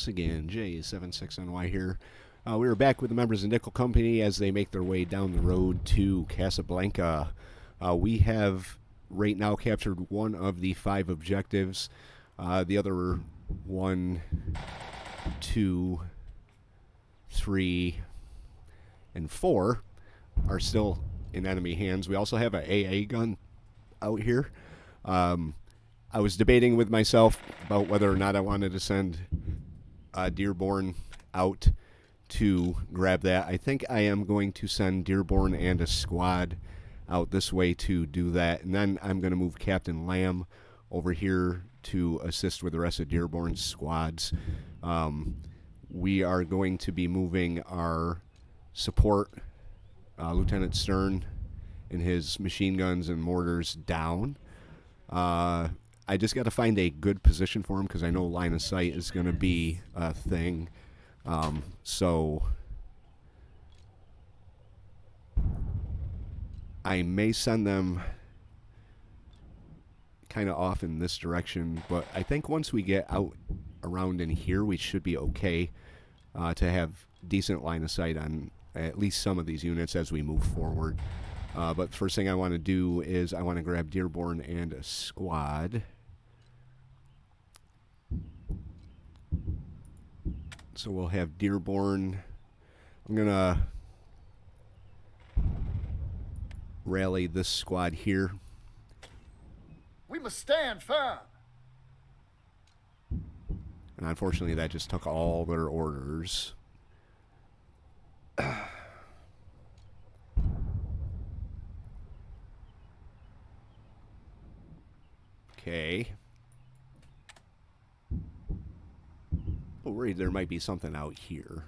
once again. J76NY here. We are back with the members of Nickel Company as they make their way down the road to Casablanca. We have right now captured one of the 5 objectives. The other 1, 2, 3, and 4 are still in enemy hands. We also have an AA gun out here. I was debating with myself about whether or not I wanted to send Dearborn out to grab that. I think I am going to send Dearborn and a squad out this way to do that, and then I'm going to move Captain Lamb over here to assist with the rest of Dearborn's squads. We are going to be moving our support, Lieutenant Stern, and his machine guns and mortars down. I just got to find a good position for him because I know line of sight is going to be a thing. So I may send them kind of off in this direction, but I think once we get out around in here, we should be okay to have decent line of sight on at least some of these units as we move forward. But first thing I want to do is I want to grab Dearborn and a squad. So we'll have Dearborn. I'm going to rally this squad here. We must stand firm. And unfortunately, that just took all their orders. Okay. Oh, worried there might be something out here.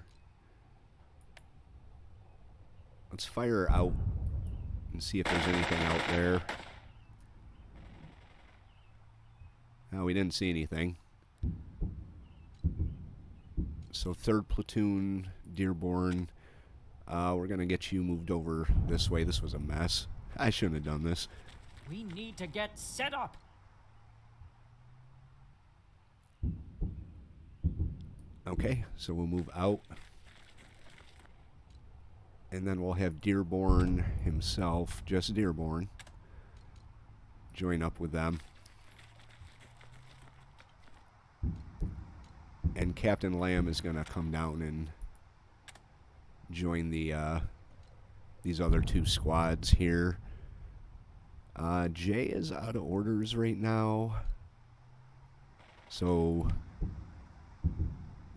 Let's fire out and see if there's anything out there. No, we didn't see anything. So 3rd Platoon, Dearborn. We're going to get you moved over this way. This was a mess. I shouldn't have done this. We need to get set up. Okay, so we'll move out. And then we'll have Dearborn himself, just Dearborn, join up with them. And Captain Lamb is going to come down and join the these other 2 squads here. Jay is out of orders right now. So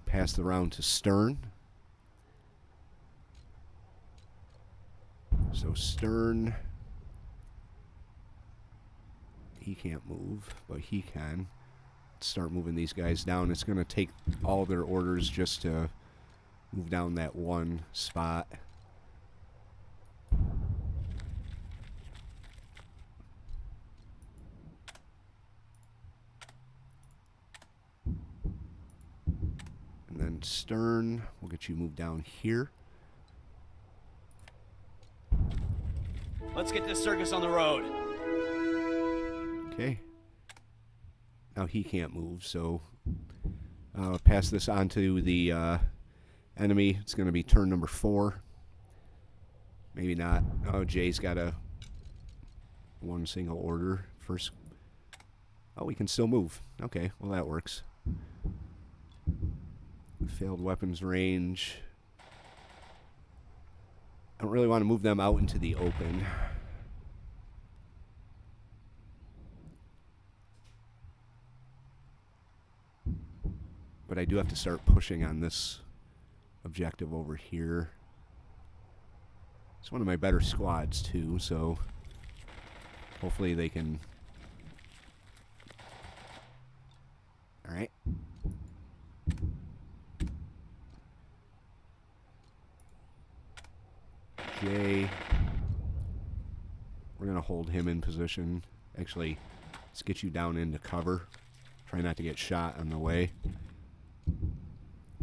pass the round to Stern. So Stern, he can't move, but he can. Let's start moving these guys down. It's going to take all their orders just to move down that one spot. And then Stern, we'll get you moved down here. Let's get this circus on the road. Okay. Now he can't move, so pass this on to the enemy. It's going to be turn number 4. Maybe not. Oh, Jay's got one single order first. Oh, we can still move. Okay, well that works. Failed weapons range. I don't really want to move them out into the open. But I do have to start pushing on this objective over here. It's one of my better squads too, so hopefully they can... Alright. Jay. We're going to hold him in position. Actually, let's get you down into cover. Try not to get shot on the way.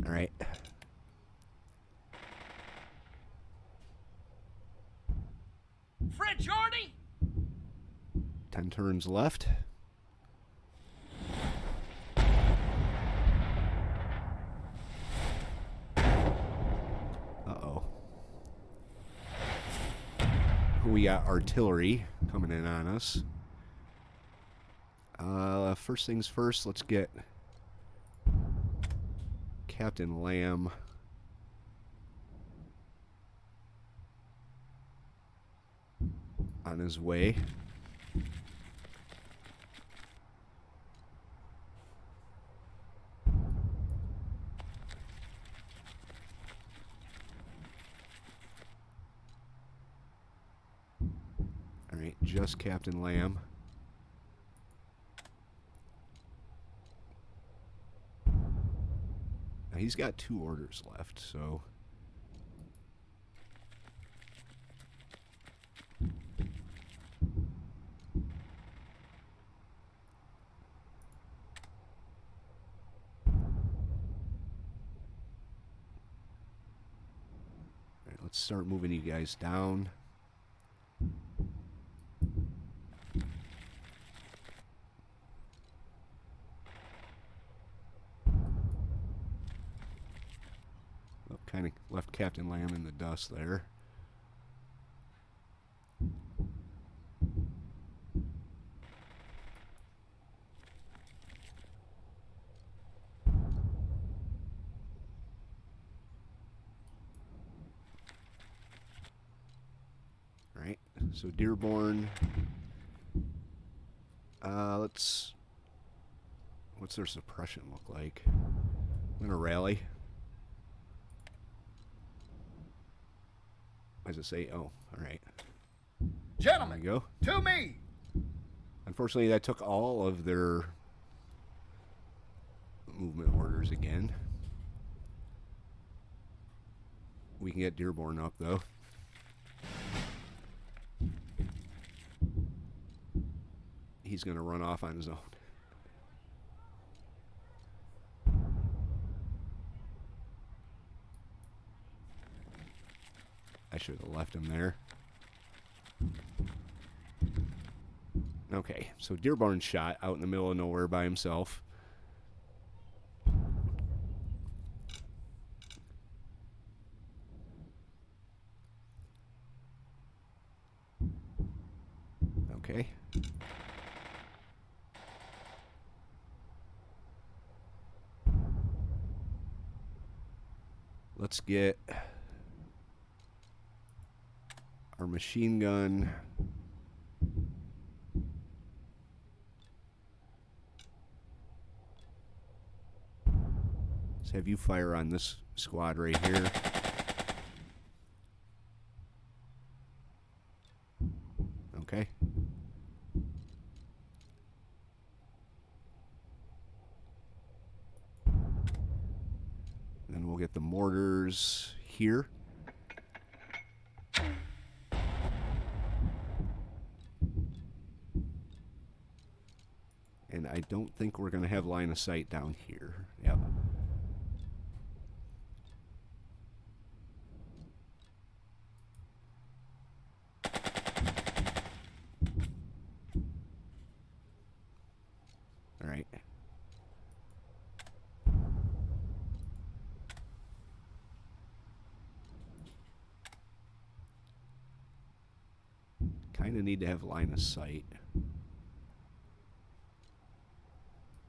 All right. Fred Jordy! 10 turns left. We got artillery coming in on us. First things first, let's get Captain Lamb on his way. All right, just Captain Lamb. Now he's got 2 orders left, so let's start moving you guys down. Oh, kind of left Captain Lamb in the dust there. Right, so Dearborn. What's their suppression look like? I'm gonna rally. What does it say? Oh, all right. Gentlemen, There you go. to me. Unfortunately, that took all of their movement orders again. We can get Dearborn up, though. He's going to run off on his own. I should have left him there. Okay, so Dearborn's shot out in the middle of nowhere by himself. Okay. Let's get our machine gun. Let's have you fire on this squad right here. Okay. Then we'll get the mortars here. And I don't think we're going to have line of sight down here. Yep. All right. Kind of need to have line of sight.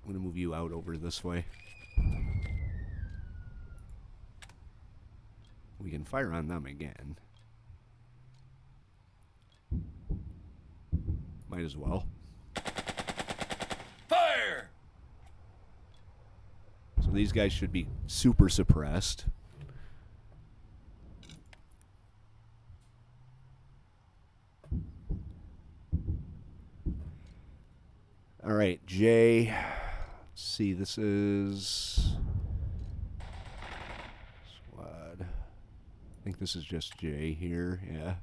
I'm going to move you out over this way. We can fire on them again. Might as well. Fire! So these guys should be super suppressed. All right, Jay. Let's see, this is squad. I think this is just Jay here. Yeah.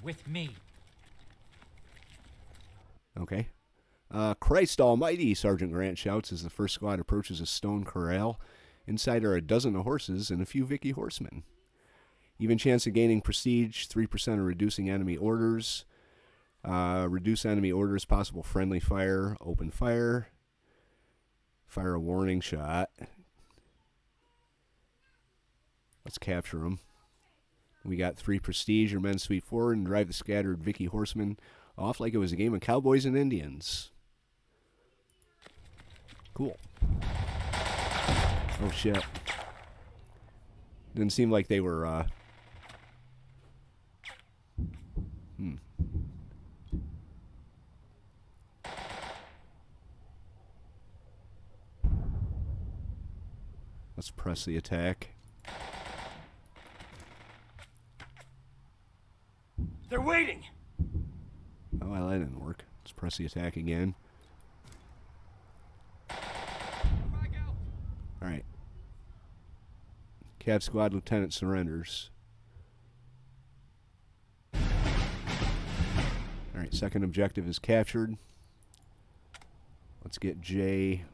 With me. Okay. Christ almighty, Sergeant Grant shouts as the first squad approaches a stone corral. Inside are a dozen of horses and a few Vicky horsemen. Even chance of gaining prestige, 3% of reducing enemy orders. Reduce enemy orders, possible friendly fire, open fire. Fire a warning shot. Let's capture them. We got 3 prestige. Your men sweep forward and drive the scattered Vicky horsemen off like it was a game of cowboys and Indians. Cool. Oh, shit. Didn't seem like they were, Let's press the attack. They're waiting. Oh, well, that didn't work. Let's press the attack again. Alright. Cav Squad Lieutenant surrenders. Alright, second objective is captured. Let's get Jay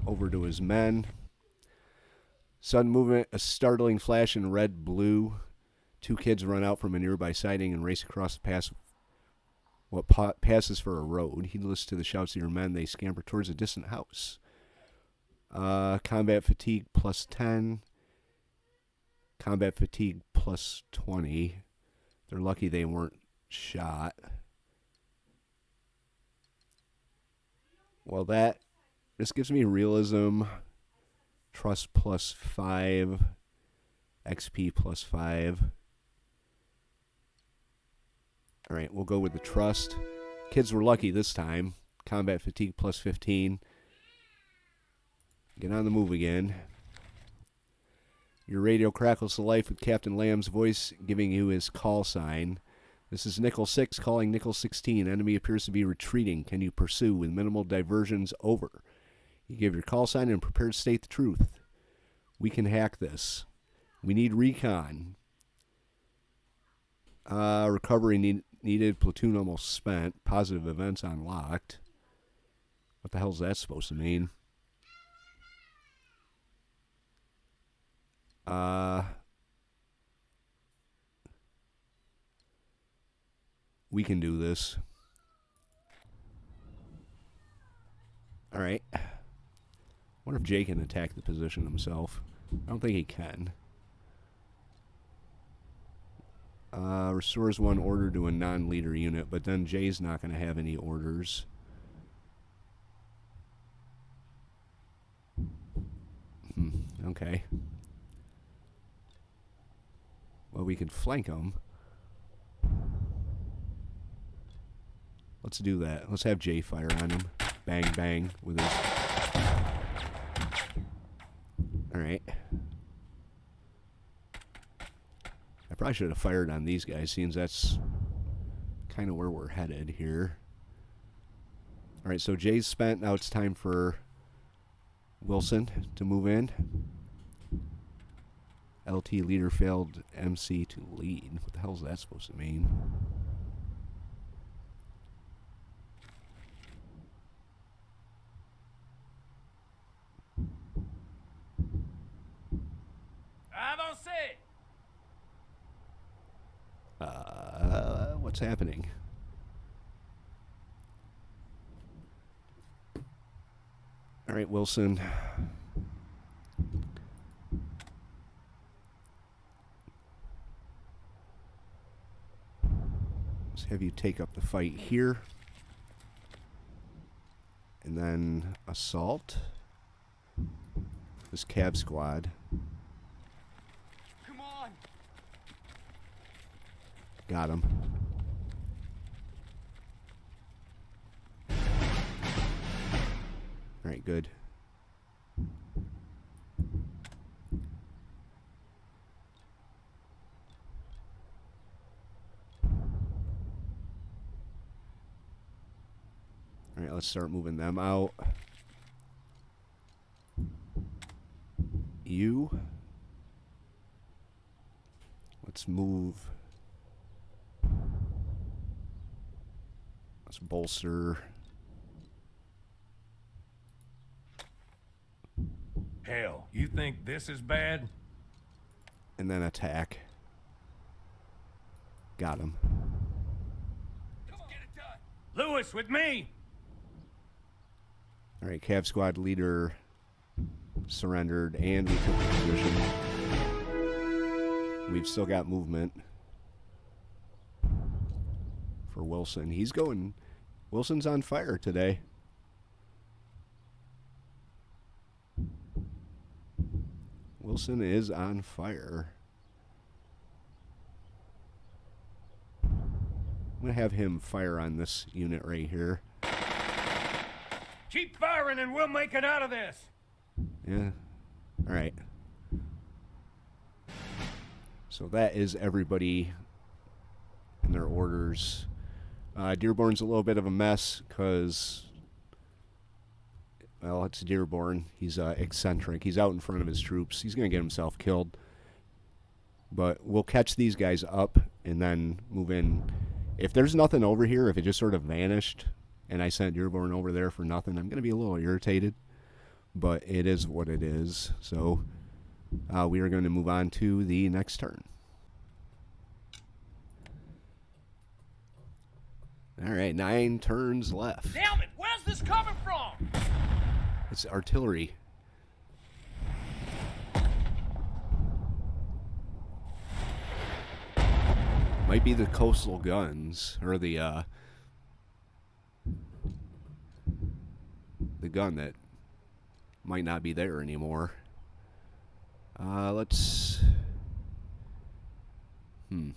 over to his men. Sudden movement, a startling flash in red-blue. 2 kids run out from a nearby siding and race across the pass. What passes for a road. Heedless to the shouts of your men, they scamper towards a distant house. Combat fatigue plus 10. Combat fatigue plus 20. They're lucky they weren't shot. Well, this gives me realism. Trust plus 5. XP plus 5. Alright, we'll go with the trust. Kids were lucky this time. Combat fatigue plus 15. Get on the move again. Your radio crackles to life with Captain Lamb's voice giving you his call sign. This is Nickel 6 calling Nickel 16. Enemy appears to be retreating. Can you pursue with minimal diversions? Over. You give your call sign and prepare to state the truth. We can hack this. We need recon. Recovery needed. Platoon almost spent. Positive events unlocked. What the hell is that supposed to mean? We can do this. Alright. Wonder if Jay can attack the position himself. I don't think he can. Restores 1 order to a non-leader unit, but then Jay's not going to have any orders. Okay. Well, we could flank him. Let's do that. Let's have Jay fire on him. Bang, bang with his... Alright. I probably should have fired on these guys, seeing that's kind of where we're headed here. Alright, so Jay's spent. Now it's time for Wilson to move in. LT leader failed MC to lead. What the hell is that supposed to mean? Avancez! What's happening? All right, Wilson. Let's have you take up the fight here. And then assault this Cav squad. Come on! Got him. Alright, good. Alright, let's start moving them out. You. Let's move. Let's bolster. Hell, you think this is bad? And then attack. Got him. Come on, get it done. Lewis, with me! All right, Cav Squad leader surrendered, and we took the position. We've still got movement for Wilson. He's going. Wilson's on fire today. Wilson is on fire. I'm going to have him fire on this unit right here. Keep firing and we'll make it out of this! Yeah. All right. So that is everybody in their orders. Dearborn's a little bit of a mess because, well, it's Dearborn. He's eccentric. He's out in front of his troops. He's going to get himself killed. But we'll catch these guys up and then move in. If there's nothing over here, if it just sort of vanished and I sent Dearborn over there for nothing, I'm going to be a little irritated. But it is what it is. So we are going to move on to the next turn. All right, 9 turns left. Damn it, where's this coming from? It's artillery. Might be the coastal guns, or the gun that might not be there anymore. Let's... Let's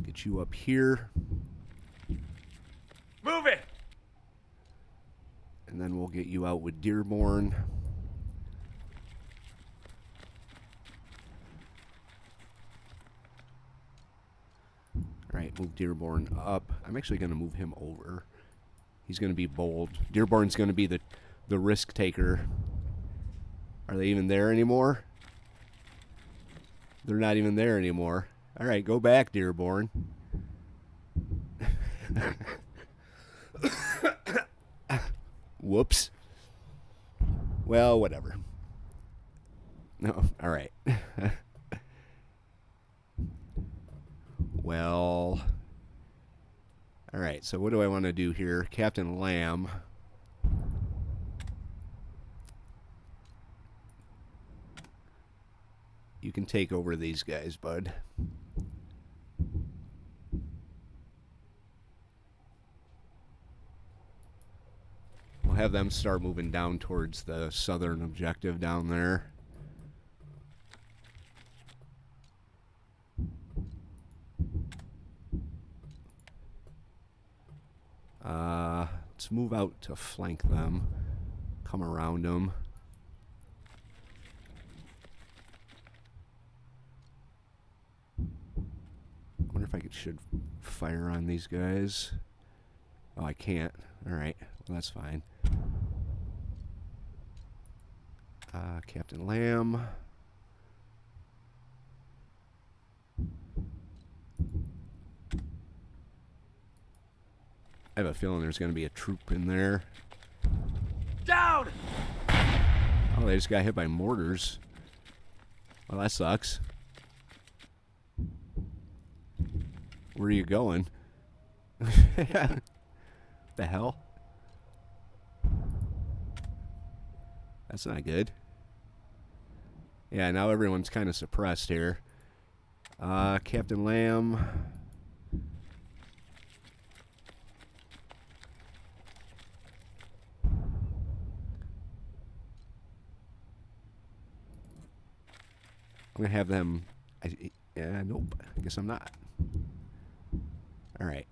get you up here. Move it! And then we'll get you out with Dearborn. Alright, move Dearborn up. I'm actually going to move him over. He's going to be bold. Dearborn's going to be the risk taker. Are they even there anymore? They're not even there anymore. Alright, go back, Dearborn. Whoops. Well, whatever. No, alright. Well, alright, so what do I want to do here? Captain Lamb. You can take over these guys, bud. We'll have them start moving down towards the southern objective down there. Let's move out to flank them. Come around them. I wonder if I should fire on these guys. Oh, I can't. Alright, well, that's fine. Captain Lamb. I have a feeling there's going to be a troop in there. Down! Oh, they just got hit by mortars. Well, that sucks. Where are you going? The hell? That's not good. Yeah, now everyone's kind of suppressed here. Captain Lamb. I'm going to have them... yeah, nope. I guess I'm not. Alright.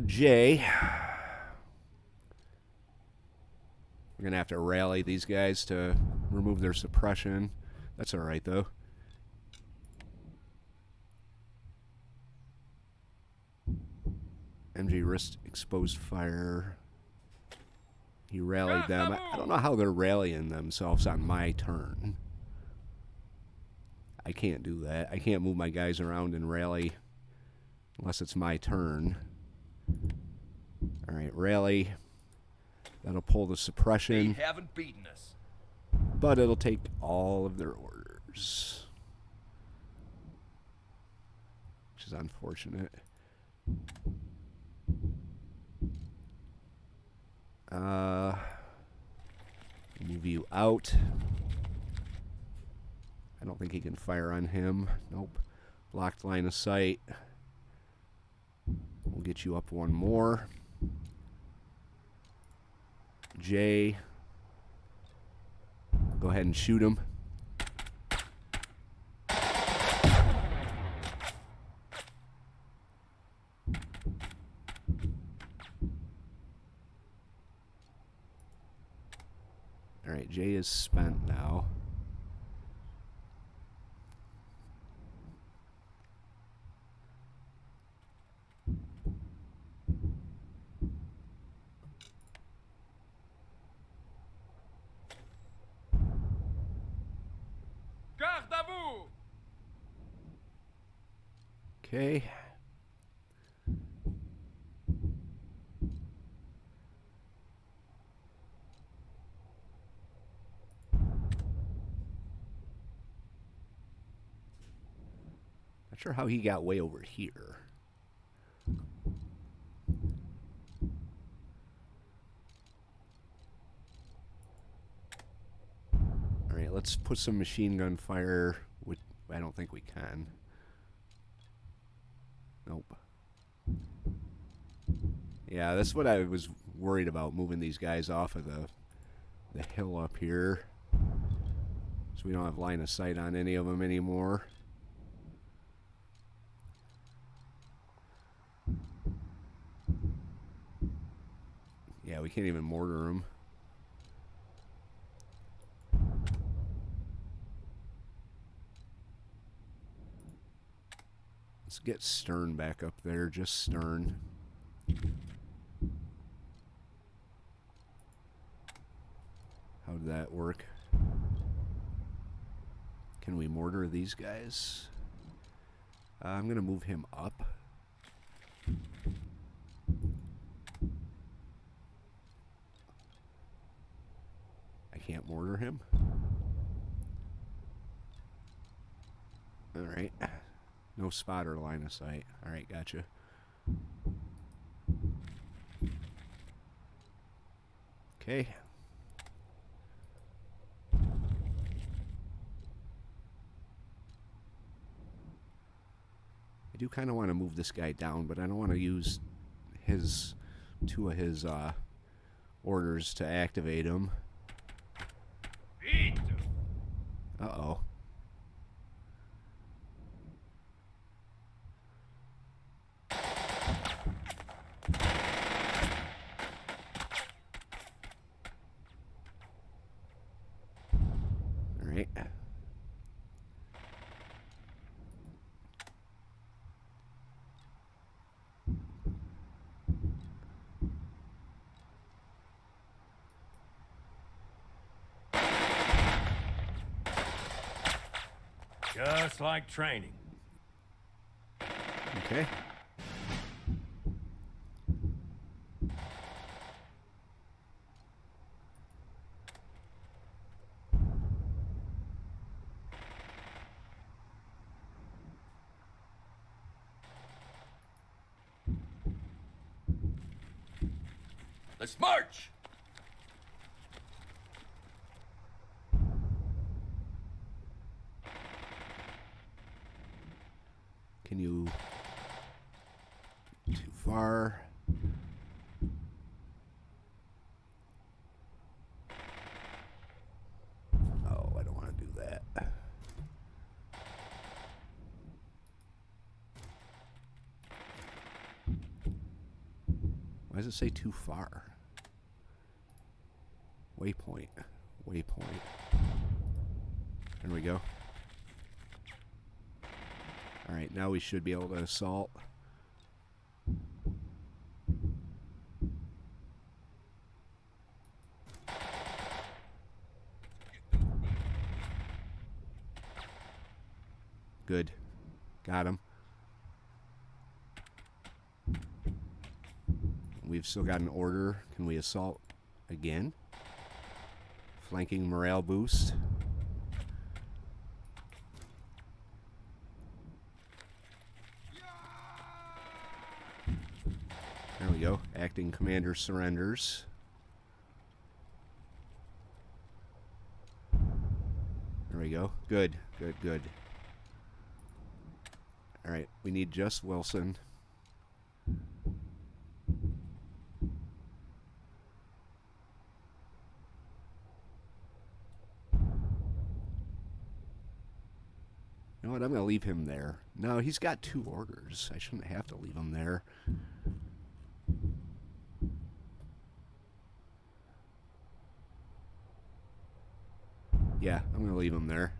Jay. We're going to have to rally these guys to remove their suppression. That's alright, though. MG wrist exposed fire. He rallied them. I don't know how they're rallying themselves on my turn. I can't do that. I can't move my guys around and rally unless it's my turn. All right, rally. That'll pull the suppression. They haven't beaten us. But it'll take all of their orders. Which is unfortunate. Move you out. I don't think he can fire on him. Nope. Blocked line of sight. We'll get you up one more. Jay. Go ahead and shoot him. All right, Jay is spent now. Garde à vous! Okay. Not sure how he got way over here. All right, let's put some machine gun fire. Which I don't think we can. Nope. Yeah, that's what I was worried about, moving these guys off of the hill up here. So we don't have line of sight on any of them anymore. Yeah, we can't even mortar them. Let's get Stern back up there, just Stern. How did that work? Can we mortar these guys? I'm going to move him up. I can't mortar him. All right. No spotter line of sight. All right, gotcha. Okay. I do kind of want to move this guy down, but I don't want to use his two of his orders to activate him. Uh-oh. All right. Just like training. Okay. Let's march! Can you... Too far. Oh, I don't want to do that. Why does it say too far? Waypoint. Waypoint. There we go. Alright, now we should be able to assault. Good. Got him. We've still got an order. Can we assault again? Flanking morale boost. There we go. Acting commander surrenders. There we go. Good, good, good. All right, we need just Wilson. You know what? I'm going to leave him there. No, he's got 2 orders. I shouldn't have to leave him there. Yeah, I'm going to leave him there.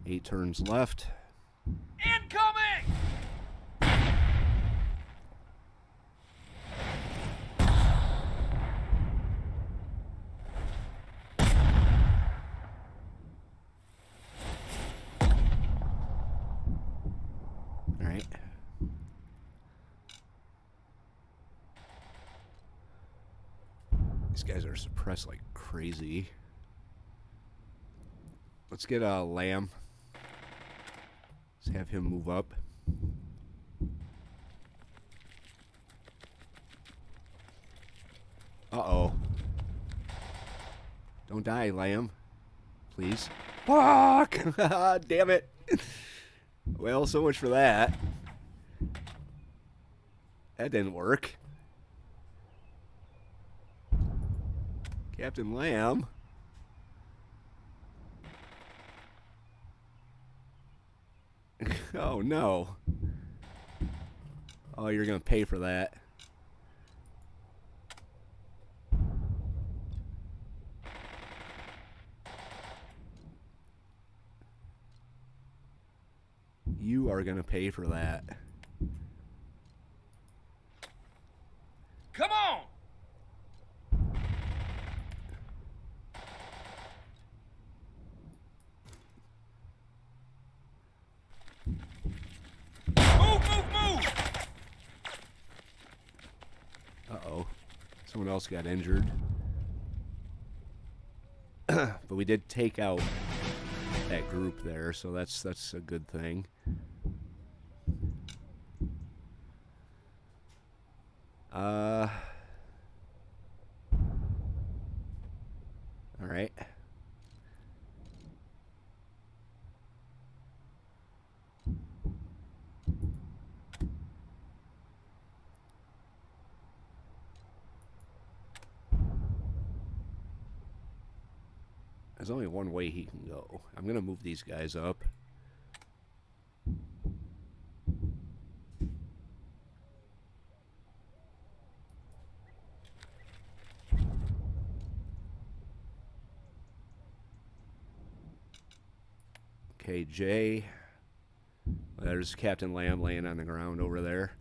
Eight turns left. Incoming! All right. These guys are suppressed like crazy. Let's get a Lamb. Let's have him move up. Uh-oh. Don't die, Lamb. Please. Fuck! Damn it. Well, so much for that. That didn't work. Captain Lamb. Oh, no. Oh, you're going to pay for that. You are going to pay for that. Come on! Move! Uh-oh. Someone else got injured. But we did take out that group there, so that's a good thing. All right. There's only one way he can go. I'm going to move these guys up. Okay, Jay. There's Captain Lamb laying on the ground over there.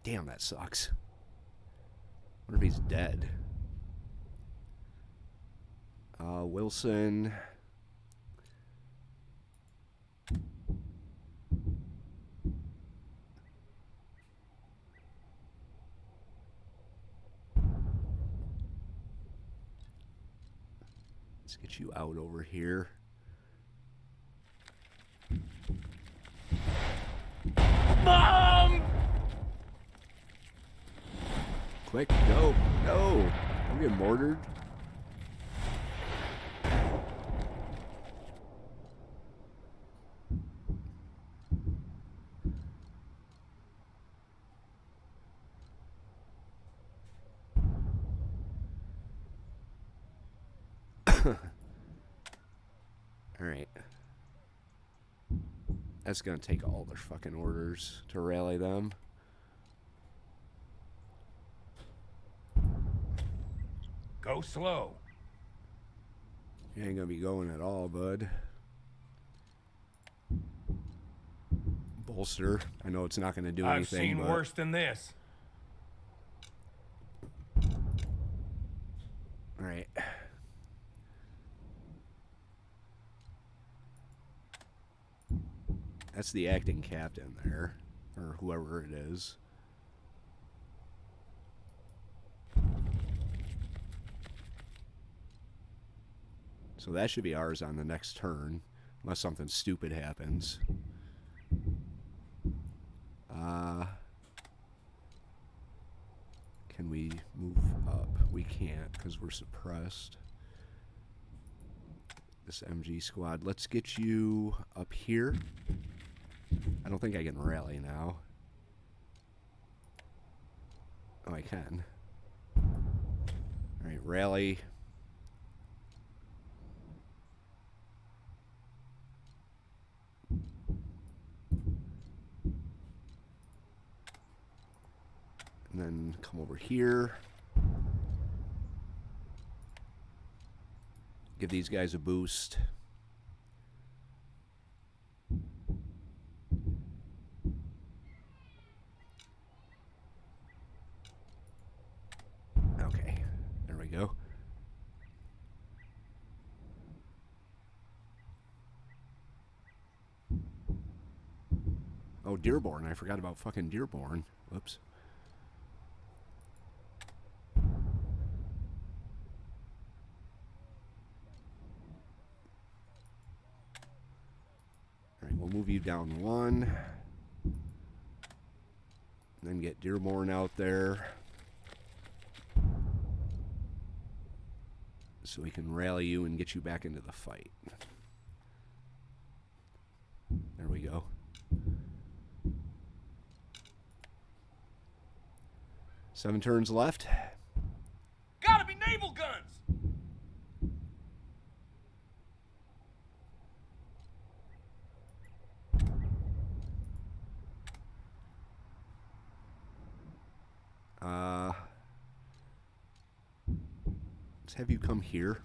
Damn, that sucks. I wonder if he's dead. Wilson. Let's get you out over here. Mom! Quick, go, go. I'm getting mortared. Alright. That's gonna take all their fucking orders to rally them. Go slow. You ain't gonna be going at all, bud. Bolster. I know it's not gonna do I've anything, seen but worse than this. All right. That's the acting captain there, or whoever it is. So that should be ours on the next turn, unless something stupid happens. Can we move up? We can't because we're suppressed. This MG squad. Let's get you up here. I don't think I can rally now. Oh, I can. Alright, rally. And then come over here. Give these guys a boost. Okay, there we go. Oh, Dearborn. I forgot about fucking Dearborn. Whoops. Alright, we'll move you down one. And then get Dearborn out there. So we can rally you and get you back into the fight. There we go. Seven turns left. Gotta be naval guns! Let's have you come here.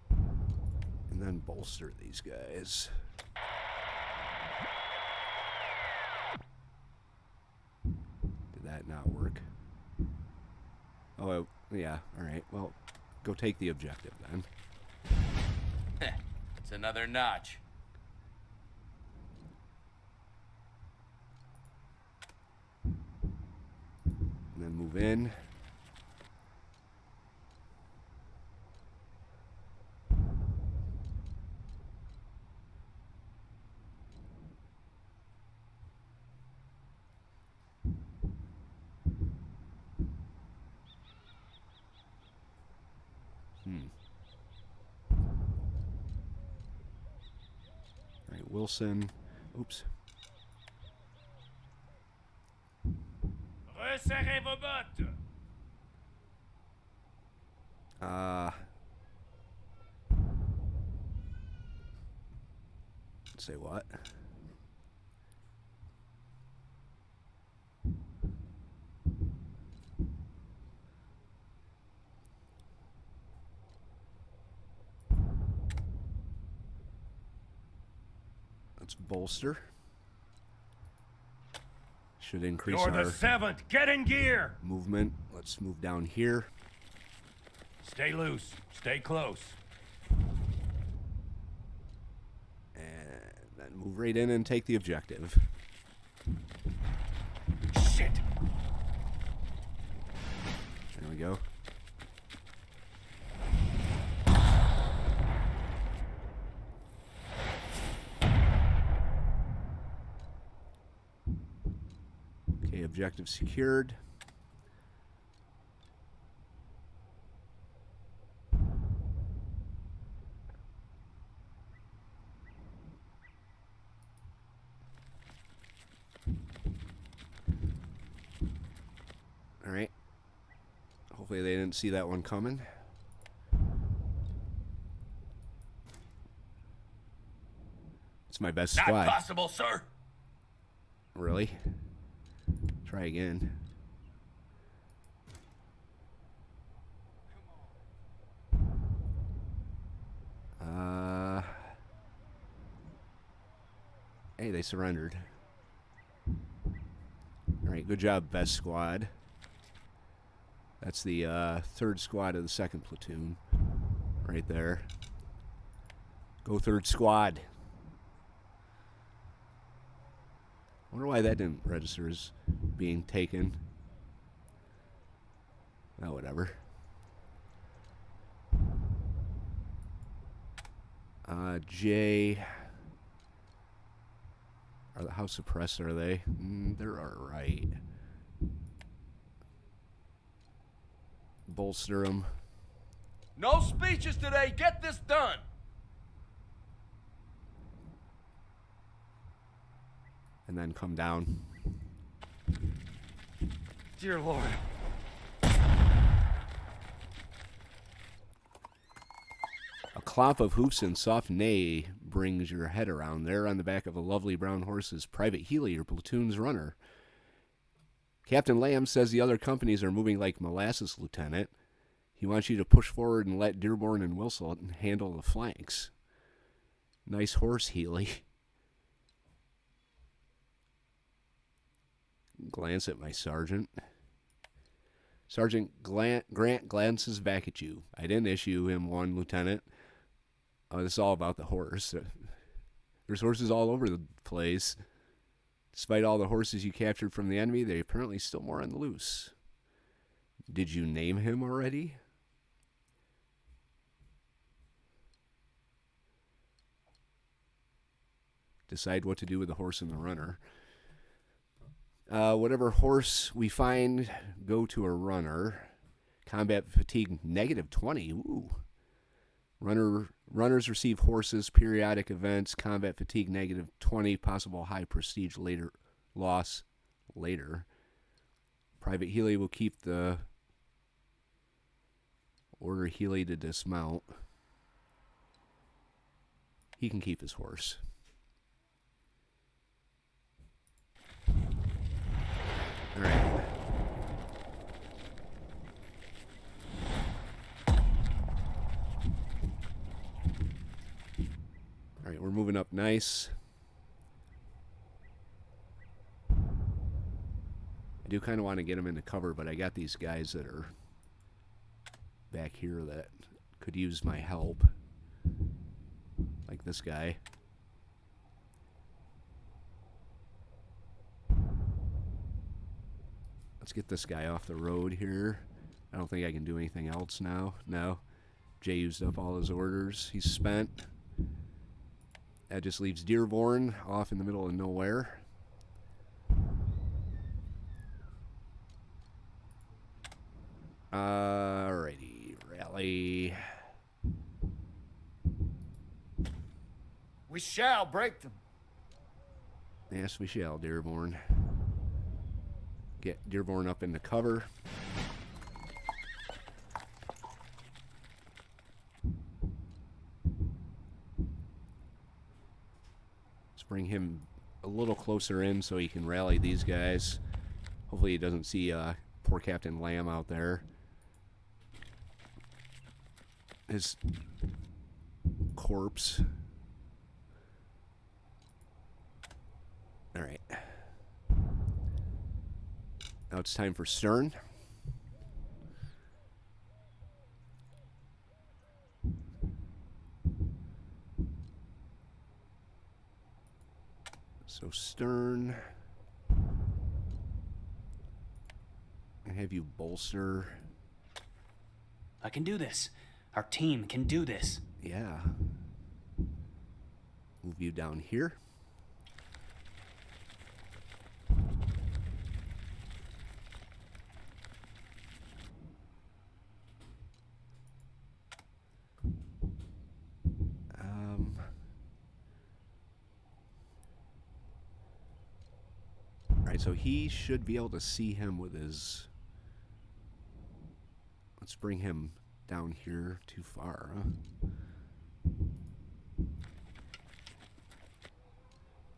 And then bolster these guys. Did that not work? Oh, yeah. All right. Well, go take the objective then. It's another notch. And then move in. All right, Wilson. Oops. Resserrez vos bottes! Say what? Let's bolster. Should increase You're our the 7th. Get in gear. movement. Let's move down here. Stay loose. Stay close. And then move right in and take the objective. Shit. There we go. Okay, objective secured. All right. Hopefully they didn't see that one coming. It's my best Not squad. possible, sir. Really? Try again. Hey, they surrendered. All right, Alright, good job, best squad. That's the third squad of the second platoon. Right there. Go third squad. Wonder why that didn't register as being taken. Oh, whatever. J. How suppressed are they? They're alright. Bolster them. No speeches today. Get this done. And then come down. Dear Lord. A clop of hoofs and soft neigh brings your head around. There on the back of a lovely brown horse is Private Healy, your platoon's runner. Captain Lamb says the other companies are moving like molasses, Lieutenant. He wants you to push forward and let Dearborn and Wilson handle the flanks. Nice horse, Healy. Glance at my sergeant. Sergeant Grant glances back at you. I didn't issue him one, Lieutenant. This is all about the horse. There's horses all over the place. Despite all the horses you captured from the enemy, they apparently still more on the loose. Did you name him already? Decide what to do with the horse and the runner. Whatever horse we find, go to a runner. Combat fatigue -20. Ooh. Runners receive horses, periodic events, combat fatigue -20, possible high prestige loss later. Private Healy will keep the order Healy to dismount. He can keep his horse. All right. All right, we're moving up nice. I do kind of want to get them into cover, but I got these guys that are back here that could use my help. Like this guy. Let's get this guy off the road here. I don't think I can do anything else now. No. Jay used up all his orders. He's spent. That just leaves Dearborn off in the middle of nowhere. Alrighty. Rally. We shall break them. Yes, we shall, Dearborn. Get Dearborn up into cover. Let's bring him a little closer in so he can rally these guys. Hopefully he doesn't see poor Captain Lamb out there. His corpse. All right. Now it's time for Stern. So Stern. I have you bolster. I can do this. Our team can do this. Yeah. Move you down here. Alright, so he should be able to see him with his... Let's bring him down here. Too far, huh?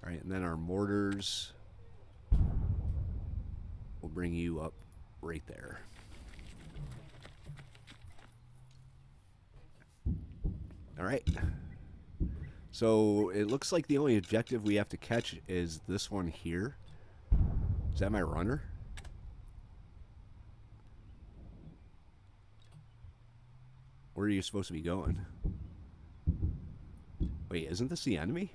Alright, and then our mortars will bring you up right there. Alright. So it looks like the only objective we have to catch is this one here. Is that my runner? Where are you supposed to be going? Wait, isn't this the enemy?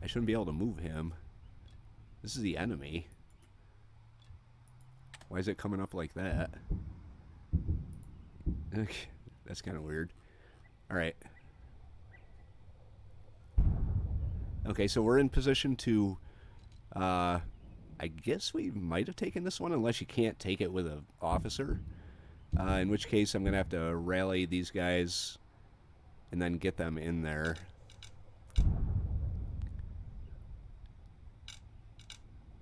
I shouldn't be able to move him. This is the enemy. Why is it coming up like that? That's kind of weird. Alright. Okay, so we're in position to... I guess we might have taken this one, unless you can't take it with an officer. In which case, I'm going to have to rally these guys and then get them in there.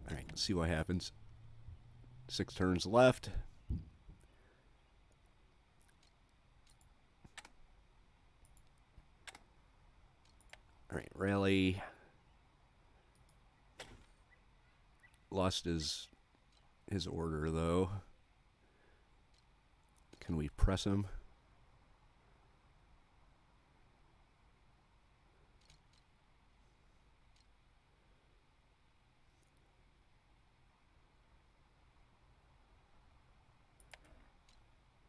Alright, let's see what happens. 6 turns left. Alright, rally. Lost his order, though. Can we press him?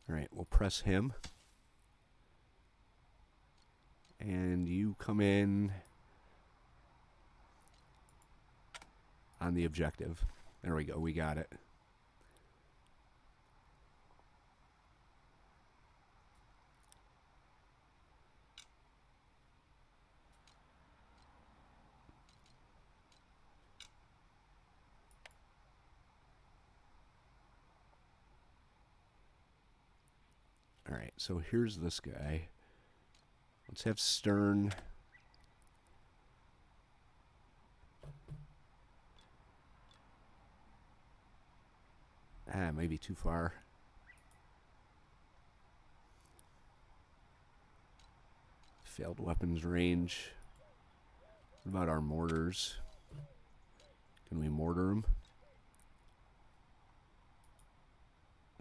Alright, we'll press him. And you come in on the objective. There we go, we got it. Alright, so here's this guy. Let's have Stern. Maybe too far. Failed weapons range. What about our mortars? Can we mortar them?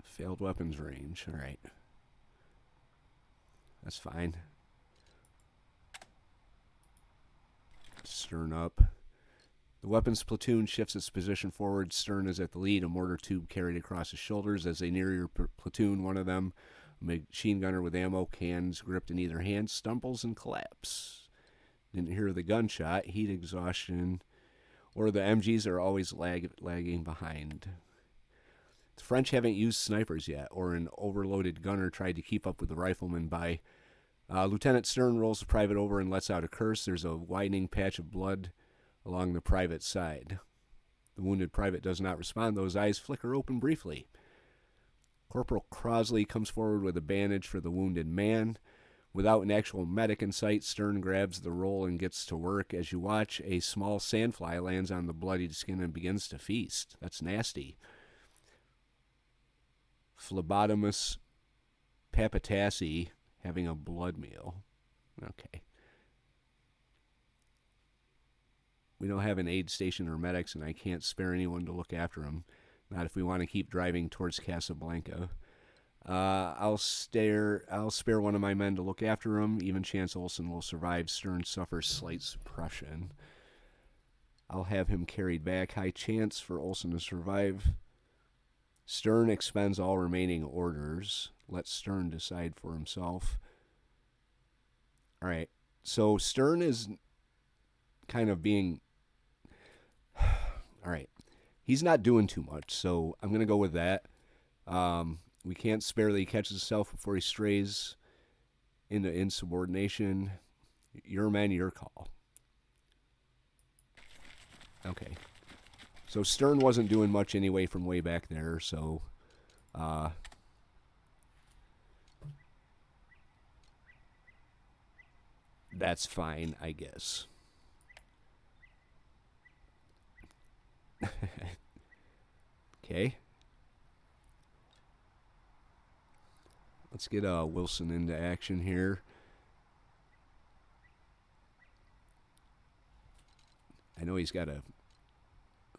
Failed weapons range. Alright. That's fine. Stern up. The weapons platoon shifts its position forward. Stern is at the lead, a mortar tube carried across his shoulders. As they near your platoon, one of them, a machine gunner with ammo cans gripped in either hand, stumbles and collapses. Didn't hear the gunshot, heat exhaustion, or the MGs are always lagging behind. The French haven't used snipers yet, or an overloaded gunner tried to keep up with the rifleman by... Lieutenant Stern rolls the private over and lets out a curse. There's a widening patch of blood along the private side. The wounded private does not respond. Those eyes flicker open briefly. Corporal Crosley comes forward with a bandage for the wounded man. Without an actual medic in sight, Stern grabs the roll and gets to work. As you watch, a small sandfly lands on the bloodied skin and begins to feast. That's nasty. Phlebotomus papatassi having a blood meal. Okay. We don't have an aid station or medics, and I can't spare anyone to look after him. Not if we want to keep driving towards Casablanca. I'll spare one of my men to look after him. Even chance Olson will survive. Stern suffers slight suppression. I'll have him carried back. High chance for Olson to survive. Stern expends all remaining orders. Let Stern decide for himself. All right. So Stern is kind of being... All right. He's not doing too much, so I'm going to go with that. We can't spare that he catches himself before he strays into insubordination. Your men, your call. Okay. So Stern wasn't doing much anyway from way back there, so... that's fine, I guess. Okay. Let's get Wilson into action here. I know he's got a...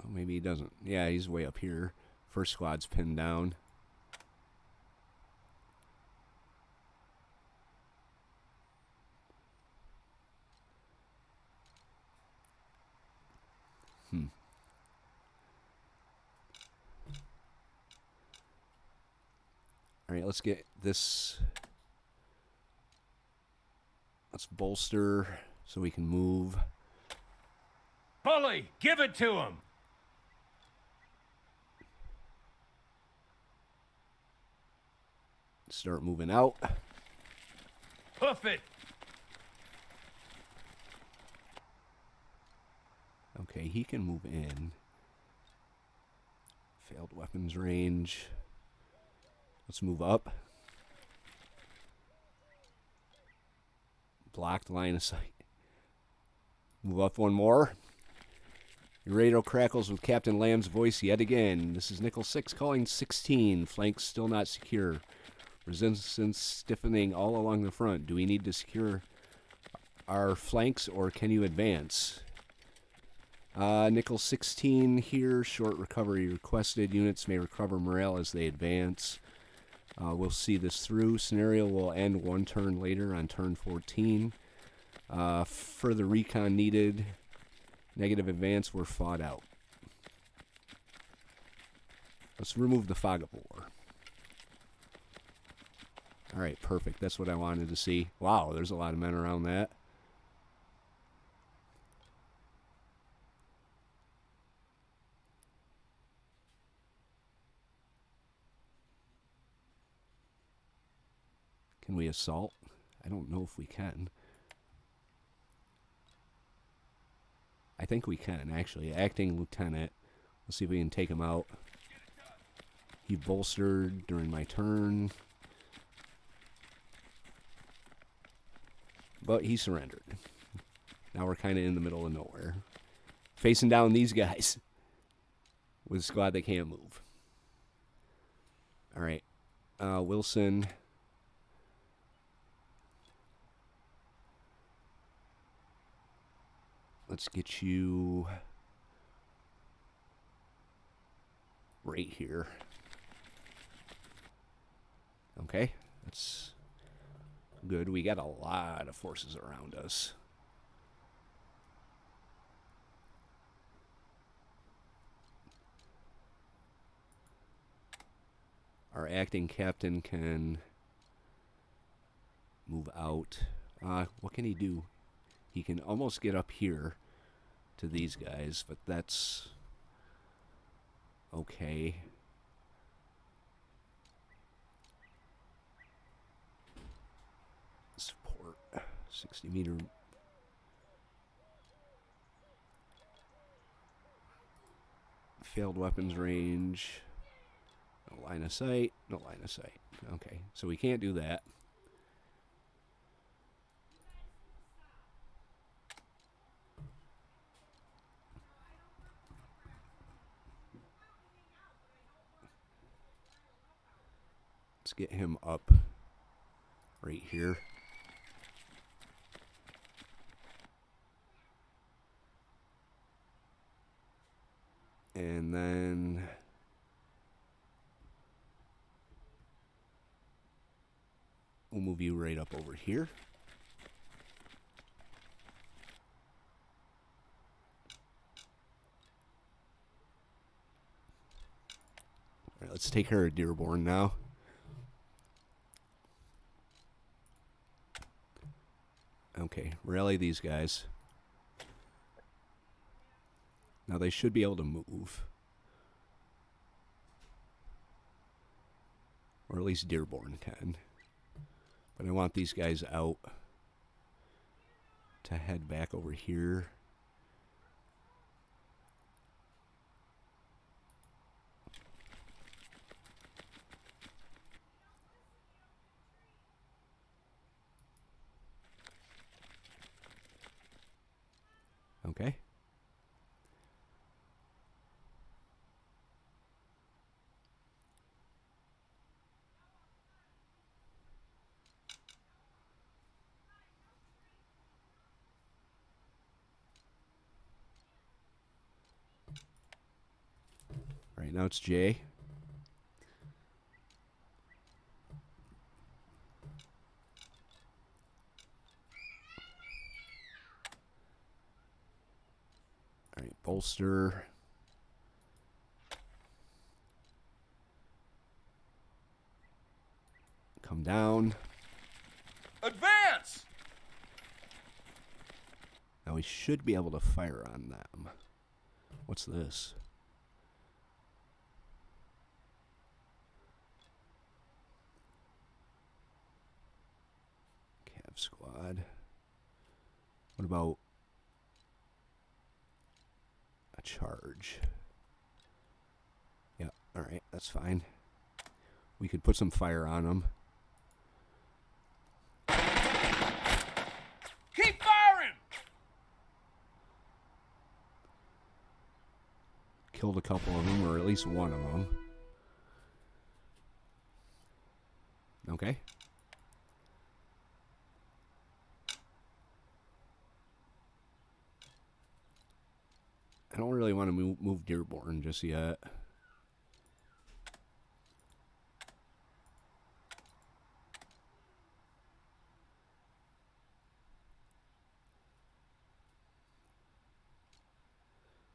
Oh, maybe he doesn't. Yeah, he's way up here. First squad's pinned down. All right, let's get this. Let's bolster so we can move. Bully, give it to him. Start moving out. Hoof it. Okay, he can move in. Failed weapons range. Let's move up. Blocked line of sight. Move up one more. Your radio crackles with Captain Lamb's voice yet again. This is Nickel 6 calling 16. Flanks still not secure. Resistance stiffening all along the front. Do we need to secure our flanks or can you advance? Nickel 16 here. Short recovery requested. Units may recover morale as they advance. We'll see this through. Scenario will end one turn later on turn 14. Further recon needed. Negative advance were fought out. Let's remove the fog of war. Alright, perfect. That's what I wanted to see. Wow, there's a lot of men around that. Can we assault? I don't know if we can. I think we can, actually. Acting lieutenant. Let's see if we can take him out. He bolstered during my turn. But he surrendered. Now we're kind of in the middle of nowhere. Facing down these guys. With a squad that can't move. Alright. Wilson. Let's get you right here. Okay, that's good. We got a lot of forces around us. Our acting captain can move out. What can he do? He can almost get up here to these guys, but that's okay. Support 60 meter. Failed weapons range. No line of sight. No line of sight. Okay, so we can't do that. Let's get him up right here. And then we'll move you right up over here. All right, let's take care of Dearborn now. Okay, rally these guys. Now they should be able to move. Or at least Dearborn can. But I want these guys out to head back over here. Okay. All right, now it's Jay. All right, Bolster. Come down. Advance! Now we should be able to fire on them. What's this? Cav squad. What about a charge? Yeah, alright, that's fine. We could put some fire on them. Keep firing! Killed a couple of them, or at least one of them. Okay. I don't really want to move Dearborn just yet.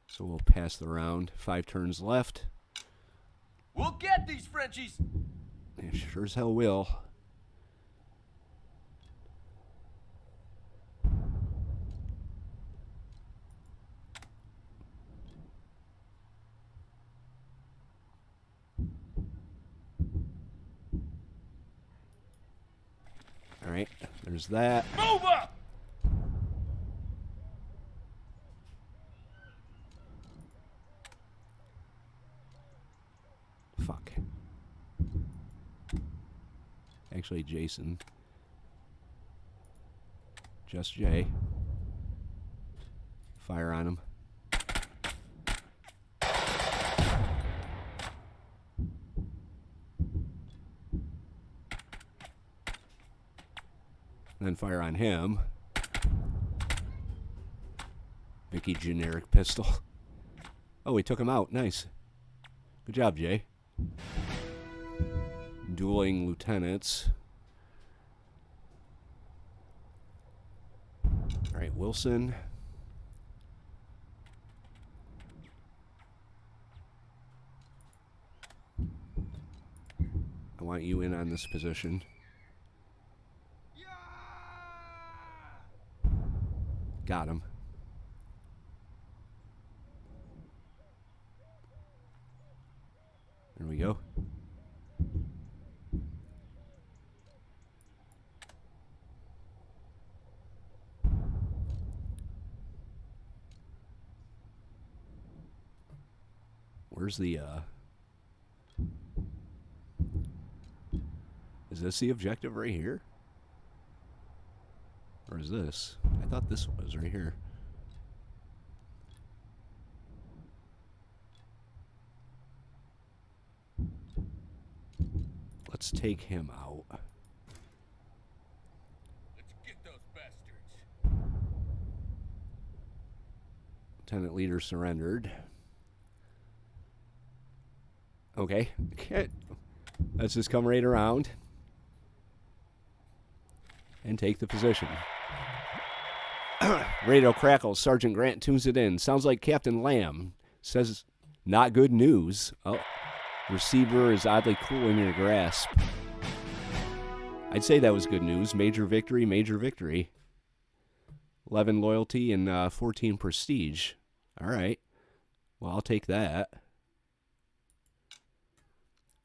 So we'll pass the round. 5 turns left. We'll get these Frenchies! It sure as hell will. All right, there's that. Move up! Fuck. Actually, Jason. Just Jay. Fire on him. Then fire on him. Vicky generic pistol. Oh, we took him out. Nice. Good job, Jay. Dueling lieutenants. All right, Wilson. I want you in on this position. Got him. There we go. Where's the, is this the objective right here? Or is this? I thought this was right here. Let's take him out. Let's get those bastards. Lieutenant leader surrendered. Okay. Let's just come right around and take the position. Radio crackles. Sergeant Grant tunes it in. Sounds like Captain Lamb says not good news. Oh, receiver is oddly cool in your grasp. I'd say that was good news. Major victory, major victory. 11 loyalty and 14 prestige. All right. Well, I'll take that.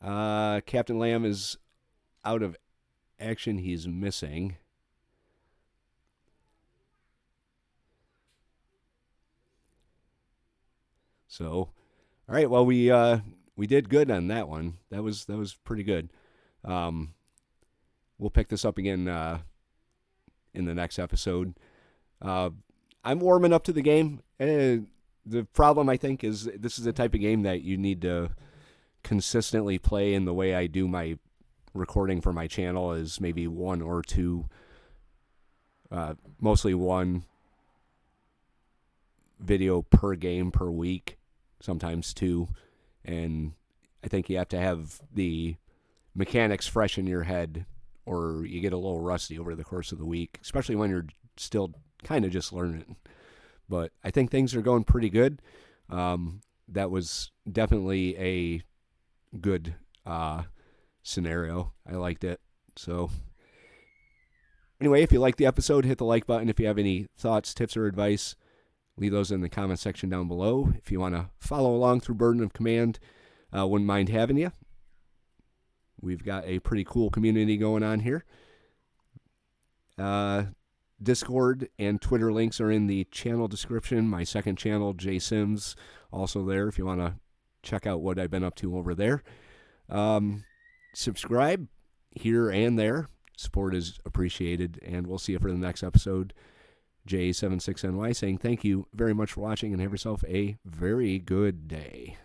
Captain Lamb is out of action. He's missing. So, all right. Well, we did good on that one. That was pretty good. We'll pick this up again in the next episode. I'm warming up to the game. The problem, I think, is this is the type of game that you need to consistently play in the way I do my recording for my channel is maybe one or two, mostly one video per game per week, sometimes two. And I think you have to have the mechanics fresh in your head or you get a little rusty over the course of the week, especially when you're still kind of just learning. But I think things are going pretty good. That was definitely a good scenario. I liked it. So anyway, if you liked the episode, hit the like button. If you have any thoughts, tips, or advice, leave those in the comment section down below. If you want to follow along through Burden of Command, wouldn't mind having you. We've got a pretty cool community going on here. Discord and Twitter links are in the channel description. My second channel, J Sims, also there if you want to check out what I've been up to over there. Subscribe here and there. Support is appreciated, and we'll see you for the next episode. J76NY saying thank you very much for watching, and have yourself a very good day.